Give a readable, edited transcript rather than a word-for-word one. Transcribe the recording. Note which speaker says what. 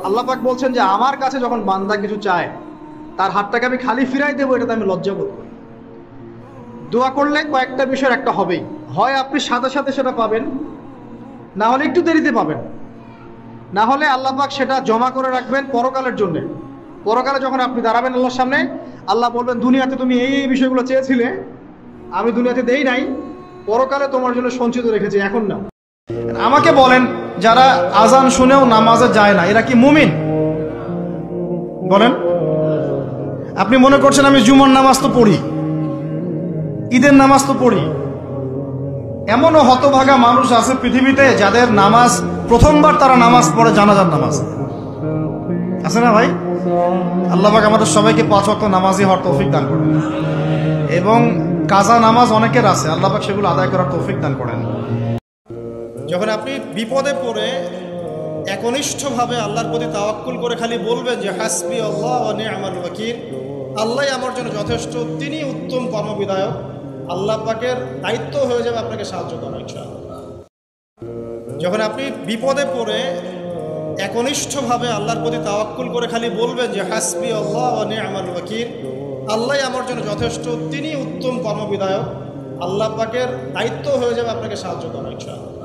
Speaker 1: আল্লাহ পাক বলছেন যে আমার কাছে যখন বান্দা কিছু চায় তার হাতটাকে আমি খালি ফিরাই দেবো, এটাতে আমি লজ্জা বোধ করি। দোয়া করলে কয়েকটা বিষয়ের একটা হবেই, হয় আপনি সাথে সাথে সেটা পাবেন, না হলে একটু দেরিতে পাবেন, না হলে আল্লাহ পাক সেটা জমা করে রাখবেন পরকালের জন্য। পরকালে যখন আপনি দাঁড়াবেন আল্লাহর সামনে, আল্লাহ বলবেন দুনিয়াতে তুমি এই এই বিষয়গুলো চেয়েছিলে, আমি দুনিয়াতে দেই নাই, পরকালে তোমার জন্য সঞ্চিত রেখেছি, এখন না। আমাকে বলেন, যারা আজান শুনেও নামাজে যায় না এরা কি মুমিন? বলেন। আপনি মনে করছেন আমি জুমার নামাজ তো পড়ি, ঈদের নামাজ তো পড়ি। এমনও হতভাগা মানুষ আছে পৃথিবীতে যাদের নামাজ প্রথমবার তারা নামাজ পড়ে জানাজার নামাজ, আছে না ভাই? আল্লাহ পাক আমাদের সবাইকে 5 ওয়াক্ত নামাজি হওয়ার তৌফিক দান করেন, এবং কাজা নামাজ অনেকের আছে, আল্লাহ পাক সেগুলো আদায় করার তৌফিক দান করেন। যখন আপনি বিপদে পড়ে একনিষ্ঠভাবে আল্লাহর প্রতি তাওয়াক্কুল করে খালি বলবেন যে হাসবি আল্লাহ ওয়া নি'মাল ওয়াকিল, আল্লাহই আমার জন্য যথেষ্ট, তিনি উত্তম কর্মবিধায়ক, আল্লাহ পাকের দায়িত্ব হয়ে যাবে আপনাকে সাহায্য করা ইনশাআল্লাহ। যখন আপনি বিপদে পড়ে একনিষ্ঠভাবে আল্লাহর প্রতি তাওয়াক্কুল করে খালি বলবেন যে হাসবি আল্লাহ ওয়া নি'মাল ওয়াকিল, আল্লাহই আমার জন্য যথেষ্ট, তিনি উত্তম কর্মবিধায়ক, আল্লাহ পাকের দায়িত্ব হয়ে যাবে আপনাকে সাহায্য করা ইনশাআল্লাহ।